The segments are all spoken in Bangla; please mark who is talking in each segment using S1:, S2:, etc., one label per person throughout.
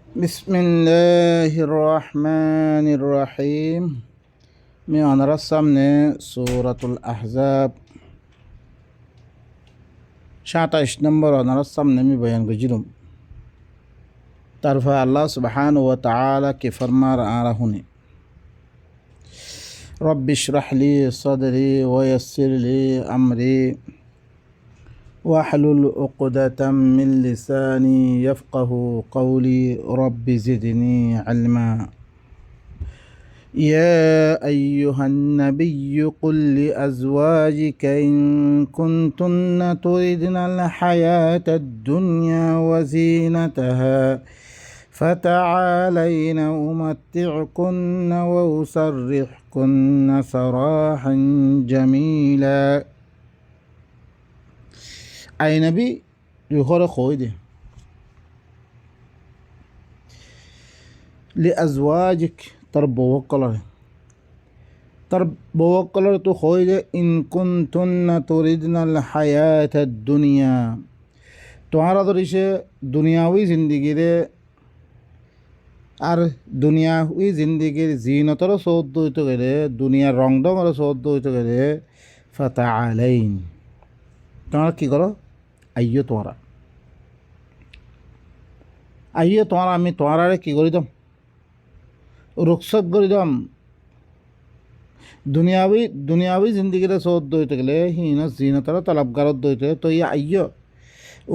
S1: بسم الله الرحمن الرحيم من رسمنا سورة الأحزاب 27 নম্বর رسمنا من بيان بجرم ترفع الله سبحانه وتعالى كفرمار آرهني رب اشرح لي صدري ويسر لي أمري واحلل عقدة من لساني يفقه قولي رب زدني علما يا أيها النبي قل لأزواجك إن كنتن تردن الحياة الدنيا وزينتها فتعالين أمتعكن وأسرحكن سراحا جميلا أي نبي يخور خويده لأزواجك তার বউকলার তো হয় যে ইন কুনতুন্না তুরিদনাল হায়াতাদ দুনিয়া তোমারা ধরিছে দুনিয়াউই জিন্দিগিরে আর দুনিয়াউই জিন্দিগির জিনতর সৌদ্দ হইতে গেলে দুনিয়ার রং ডঙর সৌদ্দ হইতে গেলে ফাতাআলাইন তোমরা কী করো আইয়ো তোমরা আমি তোমারে কী করি দাম রুখসত করে দাম দুনিয়াবি জিন্দিগিরে সৌদ্দ হইতে গেলে হিন জিনতরা তলবগারত দইতে তো ইয়া আইয়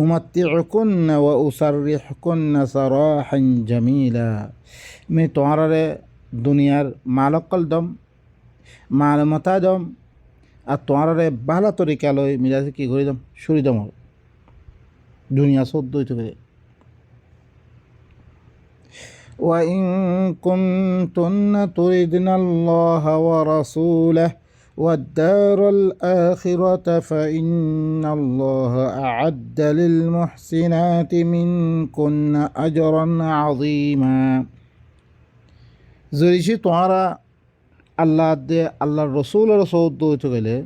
S1: উমাত্তিউকুন্না ওয়া উসাররিহুকুন্না সারাহান জামিলা মে তোমারে দুনিয়ার মালকল দম মালমতা দম আর তোমারে ভালো তরিকা লই মিলাতে কি করে দম সুরি দম দুনিয়া সৌদ্দ হইতে গেলে وإن كنتن تردن الله ورسوله والدار الآخرة فإن الله أعد للمحسنات منكن أجرا عظيما زريشي توارا الله دي الله الرسول رسول دويتو গেলে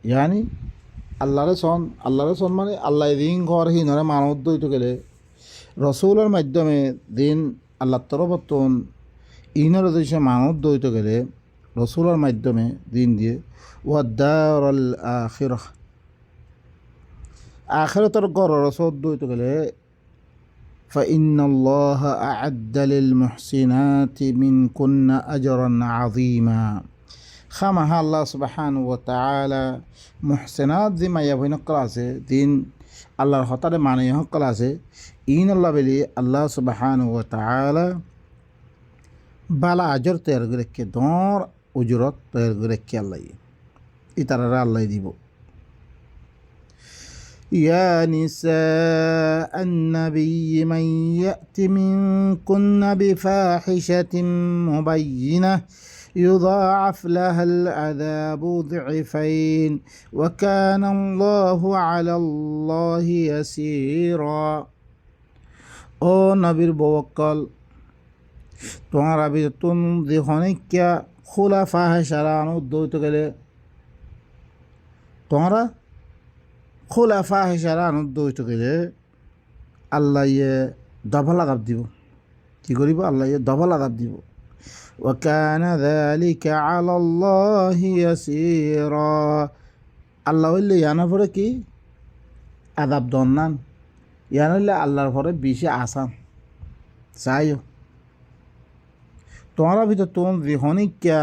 S1: يعني الله رسول মানে আল্লাহ দিন ঘর হিনরে মানব দইতো গেলে রসুলের মাধ্যমে দিন আল্লাহ তরফতন ইনর দেশে মানব দইতে গেলে রসুলের মাধ্যমে দিন দিয়ে ওয়াদার আল আখিরাতের গড় রসদ দইতে গেলে فإن الله أعد للمحسنات منكن أجرا عظيما خامها الله سبحانه وتعالى محسنات ذي ما يبين قراسه دين আল্লাহর হতারে মানে হকল আছে ইন আল্লাহ বলি আল্লাহ সুবহানাহু ওয়া তাআলা বালা আজর তৈরি করে রেখে দর উজরত তৈরি করে রেখে আল্লাহ ইতারা আল্লাহ দিব ইয়া নিসাআন নাবিয়্যি মান ইয়াতি মিনকুন্না বিফাহিশাতিন মুবায়্যিনাহ يضاعف لها العذاب ضعفين وكان الله على الله يسيرا ও নবীর বওয়াক্কাল তোমার আবিদতুন দিহনিকা খোলা ফাহিশারা অনুদ্দইতে গেলে তোমরা খোলা ফাহিশারা অনুদ্দইতে গেলে আল্লাহ ইয়ে দফা লাগাব দিব কি করিব আল্লাহ ইয়ে দফা লাগাব দিব وكان ذلك على الله يسيرا আল্লাহ হইলে ইয়ানা পরে কি আযাব দন্নান ইয়ানা হইলে আল্লাহর পরে বেশি আসান চাইও তোমার ভিতর তোম বিহনিকা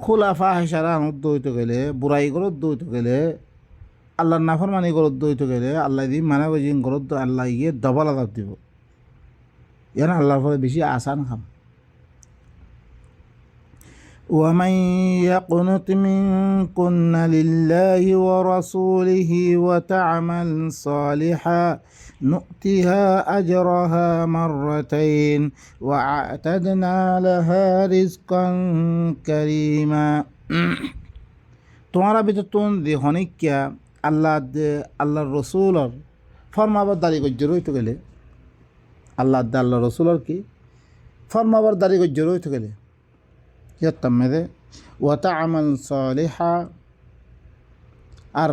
S1: খোলা ফাহিশারা অনুদ্দ হইতে গেলে বুড়াই গরত দইতে গেলে আল্লাহর নাফরমানি গরত দইতে গেলে আল্লাহ দি মানে বুঝিং গরত আল্লাহ গিয়ে ডবল আযাব দিব ইয়ানা আল্লাহর পরে বেশি আসান খাম ومن يقنت منكن لله ورسوله وتعمل صالحا نؤتها أجرها مرتين وأعتدنا لها رزقا كريما তোমারা ভিতর তুন দি হনিকা আল্লাহর রসুলর ফরমাবার দাঁড়ি গজ্জর হইতে গেলে আল্লাহ রসুলর কি ফরমাবার দাঁড়ি গজ্জর হইতে গেলে ইয়াত্তামেদে ওয়াতা'মাল সালিহা আর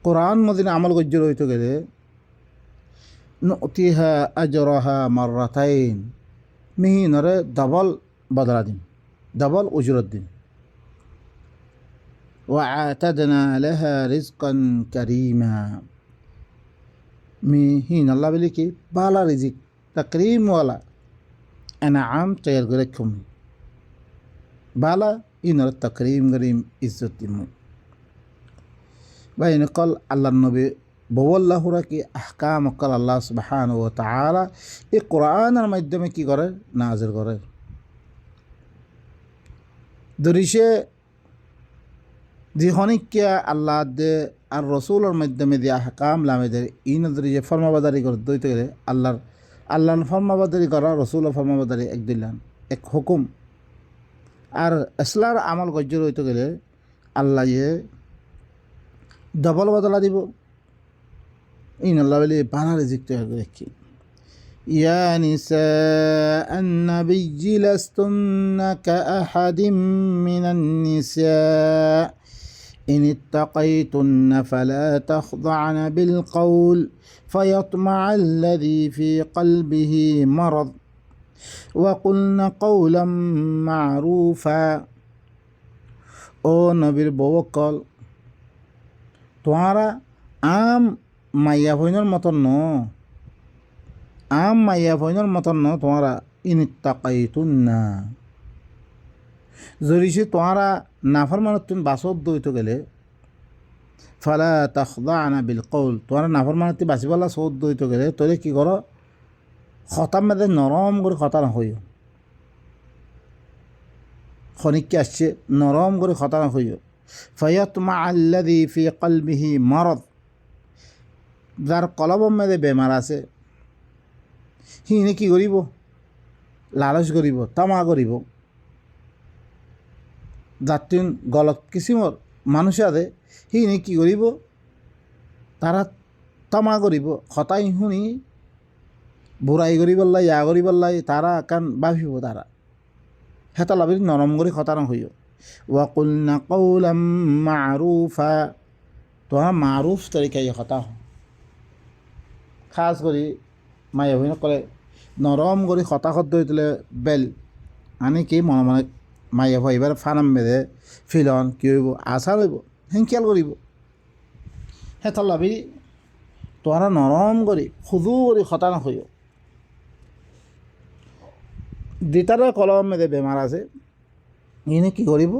S1: কোরআন মদিনা আমল গজ্জর হইতে গেলে নুতিহা আজরাহা মাররাতাইন মিহিনরে ডবল বদলা দিন, ডবল উজরত দিন। ওয়া আতাদনা লাহা রিজকান কারীমা, মিহিন আল্লাহ বলি কি বালা রিজিক তাকরিম ওয়ালা এনাআম তৈয়ার করে খুমি বালা ইনর তাকরিম গরিম ইজ্জত দিমু। বাইন কল আল্লাহ নবী বওয়াল্লাহুরা কি আহকাম কল আল্লাহ সুবহানাহু ওয়া তাআলা এই কোরআনের মাধ্যমে কি করে নাজিল করে। দরিসে জিহনিকিয়া আল্লাহ দে আর রসুলের মাধ্যমে দিয়ে আহকাম লামেদের ইন দরিসে ফরমাবাদারি করে দইতে গেলে আল্লাহর ফরমাবাদারি করা রসুলের ফরমাবাদারি এক দিলাম এক হুকুম। আর ইসলার আমল গজ্জর হইতে গেলে আল্লাহ ডবল বদলা দিব। ইন আল্লাহ বলে বানা রিজিক তৈরি করে রাখি। ইয়া নিসা আন-নাবিয়্যি লাস্তুন্না কাআহাদিম মিনান নিসা ইন ইত্তাকাইতুন্না ফালা তাখদা'না বিল কওল ফায়াতমা'আল্লাযী ফী কলবিহি মারাদ ওয়া কুলনা কওলাম মা'রুফা। ও নবীর বউকল, তোমারা আম মাইয়া ভইনের মতন ন, আম মাইয়া ভইনের মতন ন তোমারা। ইনিত্তাকাইতুন্না জরিসে তোমারা নাফরমানত তুমি বাসত দইতে গেলে ফালা তাখদা'না বিল কওল, তোমারা নাফরমানত বাসিবালা সৌদ দইতে গেলে তোরে কি করো খতাম মেদে নরম করে খতা না হইও। খনিককে আসছে নরম করে খতা না হইও। ফায়াতমা'আল্লাযী ফী কলবিহি মারাদ, যার কলবর মেদে বেমার আছে সিনে কি করিব লালচ করিব তামা করিব। যাত্রীন গলত কিসিমর মানুষ আছে সিনে কি করিব তারা তামা করিব। খতাই শুনি বুড়াই করি পেলাই ইয়া করি পেলাই তারা কান ভাবিব তারা হেতা লাভি নরম করে খতা না হইও। ওয়া কুলনা কওলাম মা'রুফা, তোমার মারুফ তরিকায় কথা খাস করে মায়ে হইন কলে নরম করে কথা শব্দ হইলে বেল আনি কি মনে মনে মায়ে ভাইবার ফানাম বেদে ফিলন কি হইব আশা হইব হেঙ্কিয়াল করিব। হেতা লাভি তোমারা নরম করে খুদু করে খতা না হইও। দিতারে কলম মেদে বেমার আছে ইনে কি করিব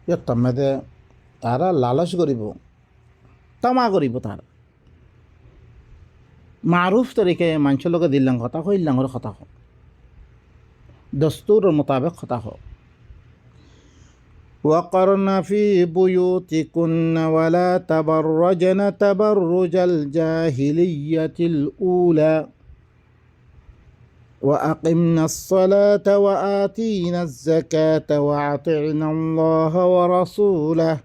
S1: ইয়ত্তম মেদে তারা লালচ করিব তামা করিব। তার মারুফ তরিকে মানুষের লোকে দিল্লাং কথা হইল্লাং করে কথা হোক দস্তুরের মোতাবেক কথা হোক। وقرن في بيوتكن ولا تبرجن تبرج الجاهلية الأولى وأقمنا الصلاة وآتينا الزكاة وأطعنا الله ورسوله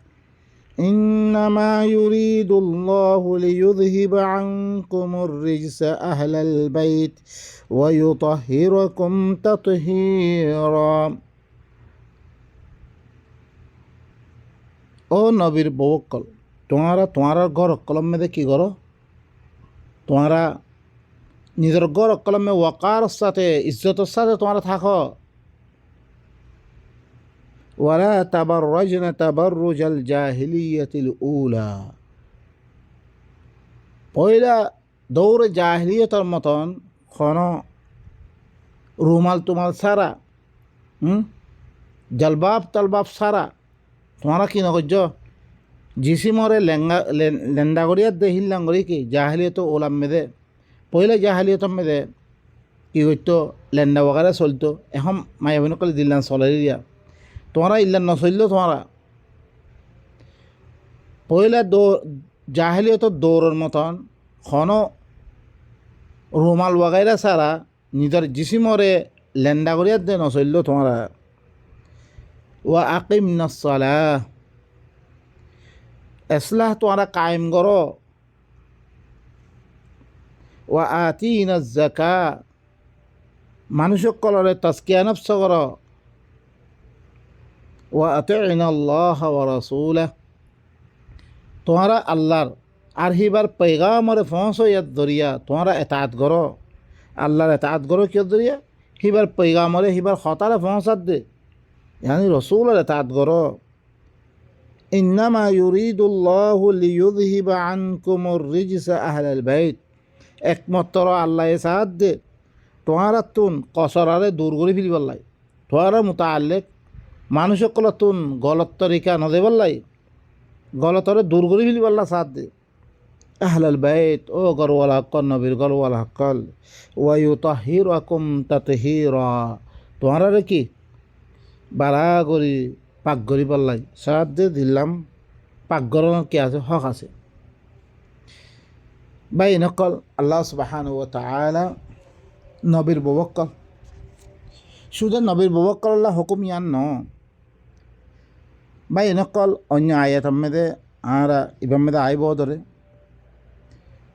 S1: إنما يريد الله ليذهب عنكم الرجس أهل البيت ويطهركم تطهيرا। ও নবীর বউকল, তোমারা ঘর কলমে দে কি করো তোমারা নিজের ঘর কলমে ওয়াকার সাথে ইজ্জতের সাথে তোমরা থাকো। ওয়ালা তাবাররাজনা তাবাররুজাল জাহিলিয়াতিল উলা, পয়লা দৌড়ে জাহিলিয়তের মতন কোনো রুমাল তুমাল সারা জলবাব তলবাব সারা তোমরা কি নকর্য জিসিমরে লেন্দা করিয়ার দে হিল্লাং করি কি জাহিলিয়ত ওলাম মেদে পয়লা জাহিলিয়ত মেদে কি করতো লেন্দা বগারে চলতো। এখন মায়া বোন কলে দিল্লান চলাই দিয়া তোমরা ইল্লান নচললেও তোমরা পয়লা জাহিলিয়ত দৌড়ের মতন কোনো রুমাল বগাইরা সারা নিজের জিসিমরে লেন্দা করিয়ার দে নচললেও তোমরা। ওয়া আকিমনাস সালাহ, ইসলাহ তোমরা কায়েম করো। ওয়া আতিনাজ যাকা, মানুষকলরে তাজকিয়া নফস করো। ওয়া আতি'না আল্লাহ ওয়া রাসূলাহ, তোমরা আল্লাহর আর হিবার পেগামরে ফসো ইয়াদ দরিয়া তোমরা এতাত করো আল্লাহর এতাত করো কিয় দরিয়া হিবার পেগামরে হিবার খতারে ফসাদ দে ইয়ানি রসুলের এতাত করো ইন্নামা ইউরিদুল্লাহু লিইয়ুযহিবা আনকুমুর রিজসা আহলাল বাইত একমাত্র আল্লাহ এসাদ দে তোমরা তুন কসরারে দূর করে ফেলিবার লাই তোমরা মুতাআল্লিক মানুষ সকল তুন গলত তরিকা নদেবার লাই গলতরে দূর করে ফেলিবার লাই সাথ দে আহলাল বাইত ও গরওয়ালা হক্কল নবীর গরওয়ালা হক্কল ওয়ায়ুতাহিরাকুম তাতহীরা তোমরা কি বাড়া করি পাক করি পাল্লাই সাথ দে দিলাম পাক গরনের কি আছে হক আছে বাই নকল আল্লাহ সুবহানাহু ওয়া তাআলা নবীর ববক্কল শুধু নবীর ববক্কল আল্লাহ হুকুম ইয়ান ন বাই নকল অন্য আয়াত মেদে আর ইবাম মেদে আইব ধরে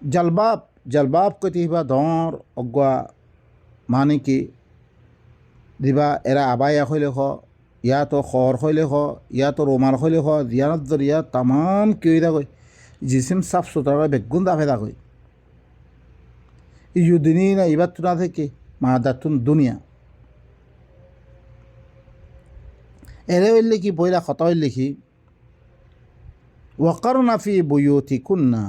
S1: জলবাব জলবাব কতি হিবা দর অগুয়া মানে কি দিবা এরা আবায়া হইলে হ ইয়া তো খর হইলে হ ইয়া তো রোমাল হইলে হ জিয়ানত জরিয়া তামাম কিউদা কই জিসিম সাফ সুতরা বেগুন দাফে দা কই ইউদিনী না ইবার তুনা থেকে মাদাতুন দুনিয়া এরে হইলে কি বইলা খত হইলে কি ওয়াকারনা ফি বুয়ুতিকুন্না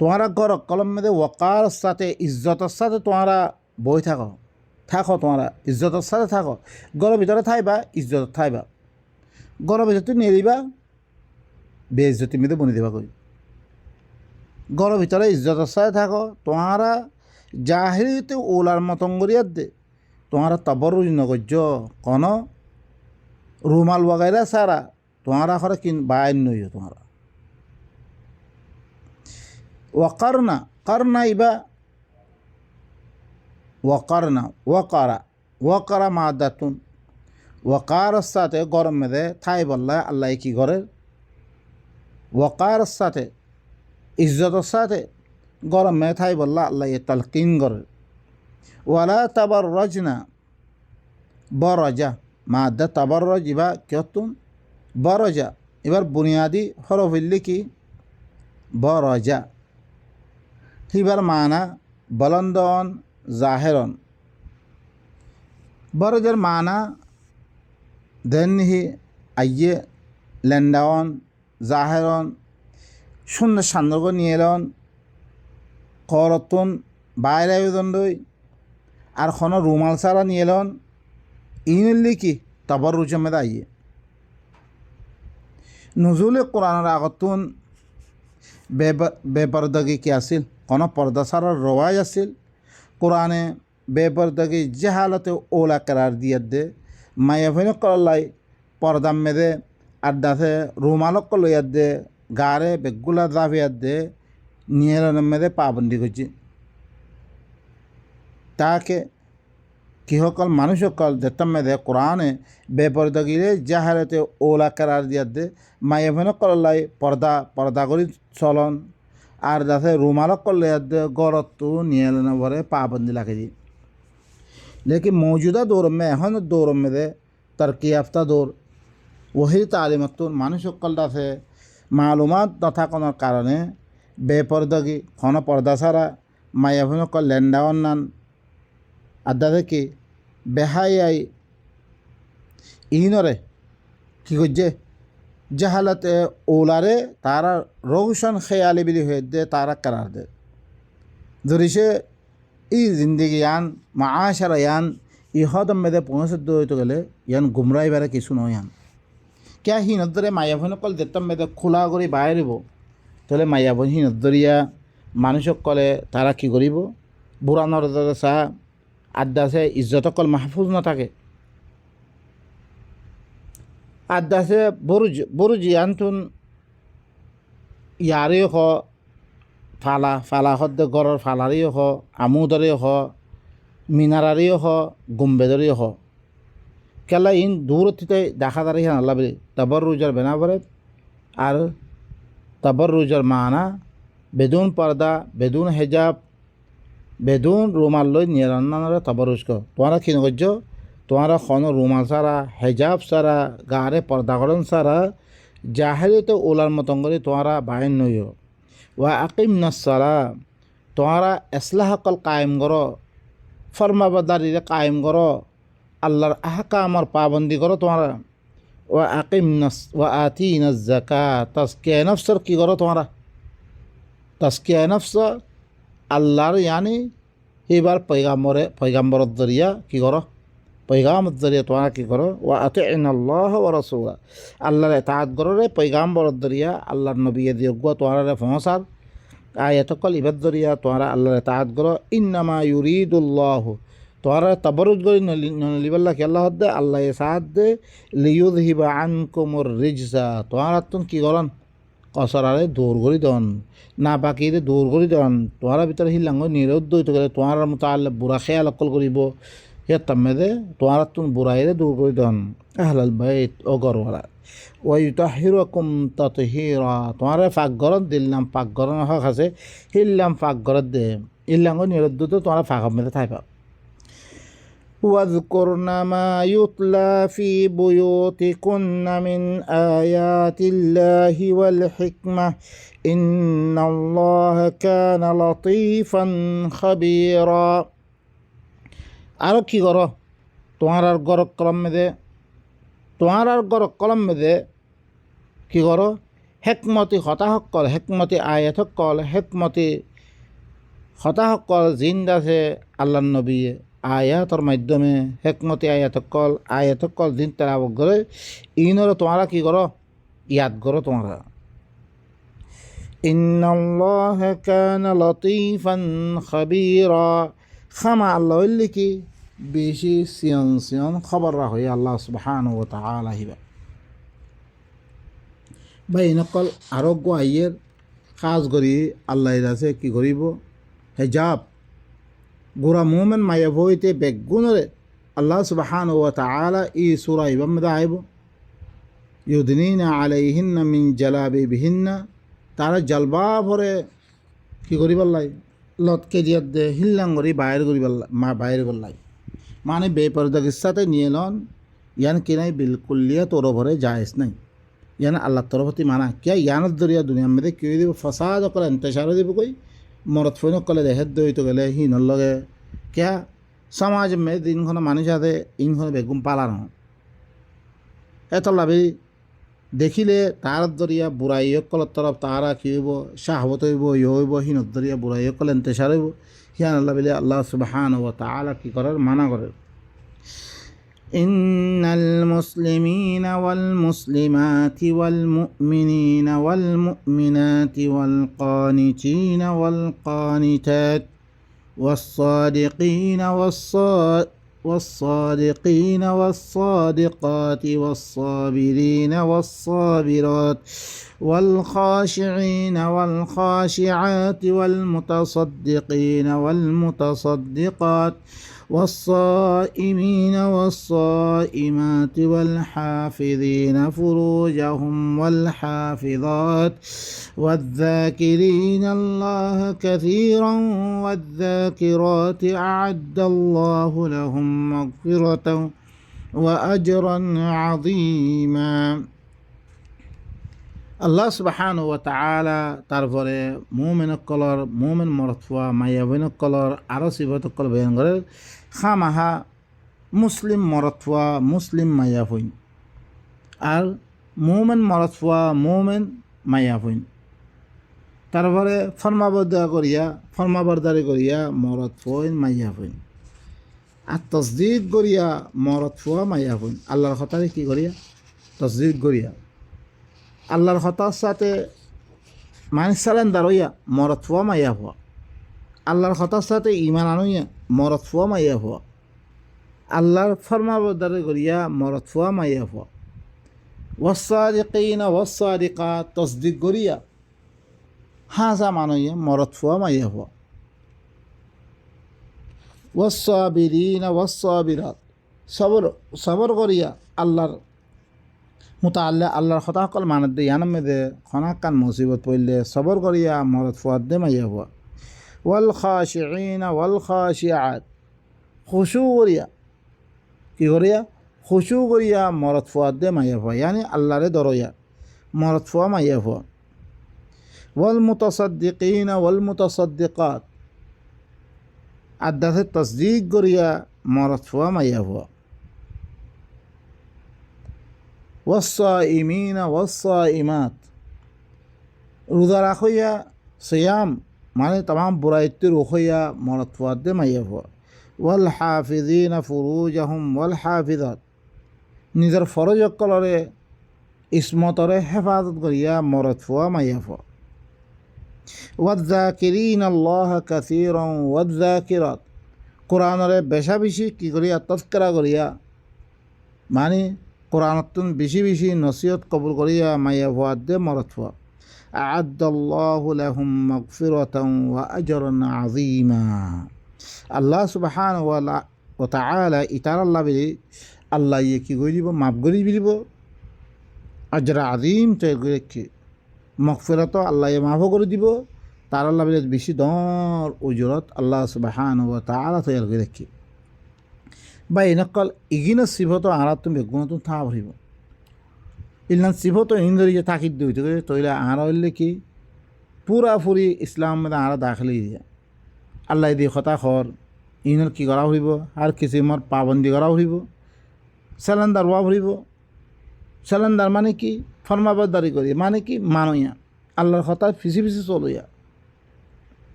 S1: তোমারা ঘর কলম মেদে ওয়াকার সাথে ইজ্জতের সাথে তোমরা বই থাকো থাকো তোমরা ইজ্জতের সাথে থাকো ঘরের ভিতরে থাইবা ইজ্জত থাইবা ঘরের ভিতরে নিয়ে দিবা বেইজ্জতি মেদে বনি দিবা কই ঘরের ভিতরে ইজ্জতের সাথে থাকো তোমরা জাহিরিতে ওলার মতন করিয়ার দে তোমরা তবরুজ নগর্য কোন রুমাল বগাইরা সারা তোমরা ঘরে কিন বাইন নইও তোমরা ওয়াকারনা কারনা ইবা ওয়াকারনা ওয়াকারা মাদাতুন ওয়াকার সাথে গরম মেদে থাই বললা আল্লাহ কি করে ওয়াকার সাথে ইজ্জতের সাথে গরম মেদে থাই বললা আল্লাহ তালকিন করে ওয়ালা তাবাররাজনা বরজা মাদা তাবাররাজ ইবা কিয়তুন বরজা এবার বুনিয়াদি হরফ হইলে কি বরজা হিবার মানা বলন্দন জাহেরন বরজের মানা দেনহি আইয়ে লেন্ডাওন জাহেরন শূন্য সান্দ্রগ নিয়েলন করতুন বাইরে আয়োজনই আর খন রুমাল সারা নিয়েলন ইনলি কি তবর রুজমেদ আইয়ে নজুলে কোরআনের আগতুন বেপরদগি কি আছিল কোনো পর্দা সারার রওয়াজ আছিল কোরআনে বেপরদগি যে হালতে ওলা করার দিয়ে দে মায়াভিন কলাই পর্দাম মেদে আড্ডাতে রুমালক লইয়ার দে গারে বেগুলা দাফিয়ার দে নিয়ের মেদে পাবন্দি করছে তাকে কিহকল মানুষকল দেখতাম মেদে কোরআনে বেপরদগিরে যে হালতে ওলা করার দিয়ে দে মায়াভিন কলাই পর্দা করি চলন আর যাতে রুমালক করলে গড়ত নিয়ে ভরে পাবন্দি লাগে দি लेकिन मौजूदा दौर में এখন दौर में दे तरक्की याफ्ता दौर वही तालीमत মানুষ সকলটাছে মালুমাত নথাকনের কারণে বেপরদগি কোন পর্দা ছাড়া মায়াভিন লেন্ডাওয়ান নান আড্ডা থেকে বেহাই ইনরে কি করছে জাহালাতে ওলারে তারা রৌশন খেয়ালি বিলি হয়ে দে তারা করার দে ধরিছে ই জিন্দগি ইয়ান মাআশারা ইয়ান ইহদম মেদে পৌঁছে দইতে গেলে ইয়ান গুমরাই বেড়ে কিছু নয় ইয়ান ক্যা হিনদরে মায়াভনকল দেতাম মেদে খোলা করে বাইরেব তাহলে মায়াভন হিনদরিয়া মানুষকলে তারা কি করিব বুড়ানোর দরে চা আড্ডাছে ইজ্জতকল মাহফুজ নাথাকে আদাসে বুরুজ ইয়ানতুন ইয়ারেও হ ফালা হদ্দে গড়ের ফালারেও হ আমুদরেও হ মিনারারেও হ গুম্বেদরেও হ কেলা ইন দূরতিতে দেখা দাঁড়ি হ্যাঁ আল্লাহ বলি তবর রুজার বেনাবরে আর তবর রুজার মানা বেদুন পর্দা বেদুন হেজাব বেদুন রুমাল লই নিয়ে রান্নারে তবর রুজ কর তোমরা কি নগর্য তোমরা খন রুমাল সারা হেজাব সারা গারে পর্দা করন সারা জাহেরিতে ওলার মতন করে তোমরা বাইন নইও ওয়া আকিমনাস সালাহ তোমরা ইসলাহ কল কায়েম করো, ফরমাবরদারিরে কায়েম করো, আল্লাহর আহকামর পাবন্দি করো তোমরা। ওয়া আতিনাজ যাকাত তাজকিয়া নফসর কি করো তোমরা, তাজকিয়া নফস আল্লাহর ইয়ানি এবার পয়গাম্বরের জরিয়া কি করো, পয়গামের জরিয়া তোমরা কি করো। ওয়া আতিনাল্লাহ ওয়া রাসূলা আল্লাহর ইতাআত করো রে, পয়গাম্বরের জরিয়া আল্লাহর নবী দিয়গ তোমরা রে পৌঁছার আয়াতকল ইবাদ জরিয়া তোমরা আল্লাহর ইতাআত করো। ইন্নামা ইউরিদুল্লাহ তোমরা তাবরুজ করি নলিবাল্লাহ কি আল্লাহ দে আল্লাহ সাহায্য দে লিয়ুযহিবা আনকুমুর রিজসা তোমরা তুন কি করন কসরারে দূর করি দন, না বাকিরে দূর করি দন, তোমরা ভিতরে হিলাঙ্গ নিরুদ্ধ হইতে গেলে তোমার মতো আল্লাহ বুড়া খেয়াল অকল করিব হে তাম্মেদে তোমরা তুন বুড়াইরে দূর করি দন। আহলাল বাইত ও গরওয়ালা ওয়াইতাহিরুকুম তাতহীরা তোমরা পাকঘরত দিলাম, পাকঘর হক আছে হিল্লাম পাকঘরত দে ইল্লাঙ্গ নিরুদ্ধ তো তোমরা ফাঁকা মেরে থাকবা। واذكرن ما يتلى في بيوتكن من آيات الله والحكمة إن الله كان لطيفا خبيرا আরো কি করো তোমার গরক কলম মেদে কি করো হেকমতি হতাহক কল, হেকমতি আয়াতক কল, হেকমতি হতাহক কল জিন্দ আছে আল্লাহ নবী আয়াতর মাধ্যমে হেকমতি আয়াতক কল দিন তেলাওয়াত করে ইনরে তোমরা কি করো ইয়াদ করো তোমরা। ইন্নাল্লাহা কানা লতীফান খাবীরা খামা আল্লাহ হইলে কি বেশি সিয়ন খবর রাখে আল্লাহ সুবহানাহু ওয়া তাআলা হিবা বা ইনকল আরোগ্য আইয়ের কাজ করি আল্লাহ আছে কি করিব হেজাব গোরা মোমেন মায়া বইতে বেগুনরে আল্লাহ সুবহানাহু ওয়া তাআলা ই সূরা ইবাম মধ্যে আইব ইউদনিনা আলাইহিন্না মিন জালাবিবিহিন্না তারা জলবা ভরে কি করিবাল্লাই লটকে দিয়াত দে হিল্লাঙ্গরি বাইরে করলাই মানে বেপরদাগির সাথে নিয়ে লন ইয়ান কি নাই বিলকুলিয়া তোর ভরে জায়েজ নাই, ইয়ান আল্লাহ তরফতি মানা কিয়া ইয়ানত দরিয়া দুনিয়ার মধ্যে কি দিব ফসাদ করে ইন্তেশার দিব কই মরত ফোন করলে দেহের দইতে গেলে হিনর লগে কিয়া সমাজ মে দিনখন মানুষ আছে ইনখন বেগুম পালানো এত লাভি দেখিলে তার দরিয়া বুড়াই কলের তরফ তারা কি হইব শাহবত হইব হইব হিনত দরিয়া বুড়াই কল ইন্তেশার হইব হিয়ান আল্লাহ বিলে আল্লাহ সুবহানাহু ওয়া তাআলা কি করার মানা করে। ইন্নাল মুসলিমিনা ওয়াল মুসলিমাতি ওয়াল মুমিনিনা ওয়াল মুমিনাতি ওয়াল কানিতিনা ওয়াল কানিতাত والصادقين والصادقات والصابرين والصابرات والخاشعين والخاشعات والمتصدقين والمتصدقات والصائمين والصائمات والحافظين فروجهم والحافظات والذاكرين الله كثيرا والذاكرات أعد الله لهم مغفرة وأجرا عظيما। আল্লাহ সুবহানাহু ওয়া তাআলা তারপরে মুমিন মরতফা মায়াবিন কলর আরও সিবত কল বয়ান করে খামাহা মুসলিম মরতফা মুসলিম মায়াফুইন আর মুমিন মরতফা মুমিন মায়াফুইন তারপরে ফরমাবরদারি করিয়া মরতফুইন মায়াফুইন আর তসদিক করিয়া মরতফা মায়াফুইন আল্লাহর কথারে কি করিয়া তসদিক করিয়া আল্লাহর হতার সাথে মানুষ সালেন্দার হইয়া মরত ফুয়া মাইয়া হওয়া, আল্লাহর হতার সাথে ইমান আনুইয়া মরত ফুয়া মাইয়া হওয়া, আল্লাহর ফরমাবরদারি করিয়া মরত ফুয়া মাইয়া হওয়া, ওয়াসসাদিকিনা ওয়াসসাদিকাত তসদিক করিয়া হাজা মানুইয়া মরত ফুয়া মাইয়া হওয়া, ওয়াসসাবিরিনা ওয়াসসাবিরাত সবর করিয়া আল্লাহর মুতাআল্লা আল্লাহর কথা সকল মানত দে ইয়ানাম মেদে খনাকান মুসিবত পড়লে সবর করিয়া মরত ফুয়াদ দে মাইয়া হওয়া, ওয়াল খাশিঈনা ওয়াল খাশিআত খুশু করিয়া কি করিয়া খুশু করিয়া মরত ফুয়াদ দে মাইয়া হওয়া, ইয়ানি আল্লাহরে দরইয়া মরত ফুয়া মাইয়া হওয়া, ওয়াল মুতাসাদ্দিকিনা ওয়াল মুতাসাদ্দিকাত আদাতে তসদিক করিয়া মরদ ফুয়া মাইয়া ফুয়া ওয়াসসাইমিনা ওয়াসসাইমাত রোজা রাখইয়া সিয়াম মানে तमाम বুরাইতে রুখইয়া মরদ ফুয়াদ দে মাইয়া ফুয়া ওয়াল হাফিজিনা ফুরুজাহুম ওয়াল হাফিজাত নিজের ফরজ অকলরে ইসমতরে হেফাজত করিয়া মরদ ফুয়া মাইয়া ফুয়া ওয়াজ্জাকিরিন আল্লাহ কাসীরান ওয়াজ্জাকিরাত কোরআনরে বেশা বেশি কি করিয়া তজকিরা করিয়া মানে কোরআনতুন বেশি বেশি নসিহত কবুল করিয়া মাইয়া ফুয়াদ দে মরদ ফুয়া আ'আদ্দাল্লাহু লাহুম মাগফিরাতান ওয়া আজরান আযীমা আল্লাহ সুবহানাহু ওয়া তাআলা ইতার আল্লাহ বিলি আল্লাহ ইয়ে কি করে দিব মাফ করে দিব আজরা আযীম তৈরি করে কি মাগফিরাত আল্লাহ মাফ করে দিব তার আল্লাহ বিলি বেশি দর উজরত আল্লাহ সুবহানাহু ওয়া তাআলা তৈরি করে কি বা এনেকল ইগিনা সিফত আরাত তুমি বেগুন থা ভরিব ইলনান সিফত ইন্দরিয়ে তাকিদ দিতে করে তৈলা আর হইলে কি পুরাপুরি ইসলাম মধ্যে আর দাখিল দিয়া আল্লাহ দিয়ে কথা খর ইনের কি করা হইব আর কিসিমর পাবন্দি করা হইব স্যালেন্ডার ওয়া হইব স্যালেন্ডার মানে কি ফরমাবরদারি করি মানে কি মানইয়া আল্লাহর কথা ফিসি ফিসি চলইয়া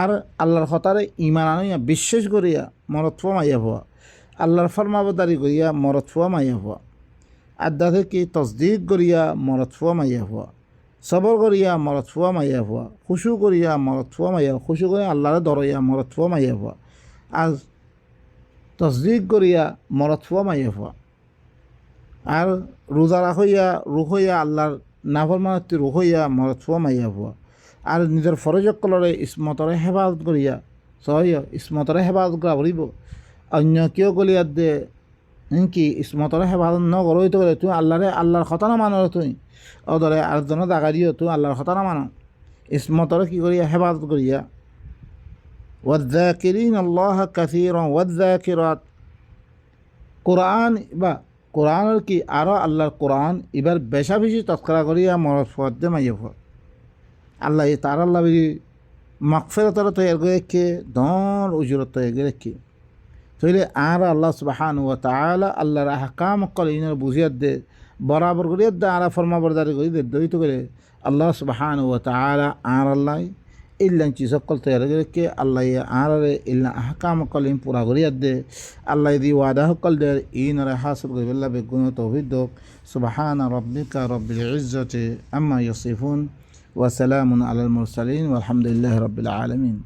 S1: আর আল্লাহর কথারে ইমান আনইয়া বিশ্বাস করিয়া মরদ ফুয়া মাইয়া হওয়া আল্লাহর ফরমাবরদারি করিয়া মরদ ফুয়া মাইয়া হওয়া আদা থেকে তসদিক করিয়া মরদ ফুয়া মাইয়া হওয়া সবর করিয়া মরদ ফুয়া মাইয়া হওয়া খুশু করিয়া মরদ ফুয়া মাইয়া খুশু করিয়া আল্লাহরে দরইয়া মরদ ফুয়া মাইয়া হওয়া আর তসদিক করিয়া মরদ ফুয়া মাইয়া হওয়া আর রোজা রাখইয়া রুখইয়া আল্লাহর নাফরমানতি রুখইয়া মরদ ফুয়া মাইয়া হওয়া আর নিজের ফরজকলরে ইসমতরে হেফাজত করিয়া সহিয়া ইসমতরে হেফাজত করা করিব অন্য কেউ গলিয়াত দে কি ইসমতরে হেফাজত নগরই তো তুই আল্লাহর কথা না মানো তুই অদরে আরেকজনের জাগা দিও তুই আল্লাহর কথা না মানো ইসমতরে কি করিয়া হেফাজত করিয়া ওয়াজ্জাকিরিন আল্লাহ কাসীরান ওয়াজ্জাকিরাত কোরআন বা কোরআনের কি আরও আল্লাহর কোরআন এবার বেশা বেশি তৎকরা করিয়া মরদ ফুয়াদ দে মাইয়া ফুয়া আল্লাহ তার আল্লাহ মাগফিরাতরে তৈরি করে রেখে দর উজরত তৈরি করে রেখে তৈলে আর আল্লাহ সুবহানাহু ওয়া তাআলা আল্লাহর আহকাম কল ইনার বুঝিয়াত দে বরাবর করিয়া দে আর ফরমাবরদারি করি দে দইত করে আল্লাহ সুবহানাহু ওয়া তাআলা আর আল্লাহ ইল্লান চিজকল তৈরি করে রেখে আল্লাহ আর ইল্লা আহকাম কল ইন পুরা করিয়া দে আল্লাহ দি ওয়াদা কল দে ইনার হাসিল করে আল্লাহ বেগুন তৌফিক দক সুবহানা রাব্বিকা রাব্বিল ইজ্জাতি আম্মা ইয়াসিফুন ওয়া সালামুন আলাল মুরসালিন ওয়ালহামদুলিল্লাহি রাব্বিল আলামিন।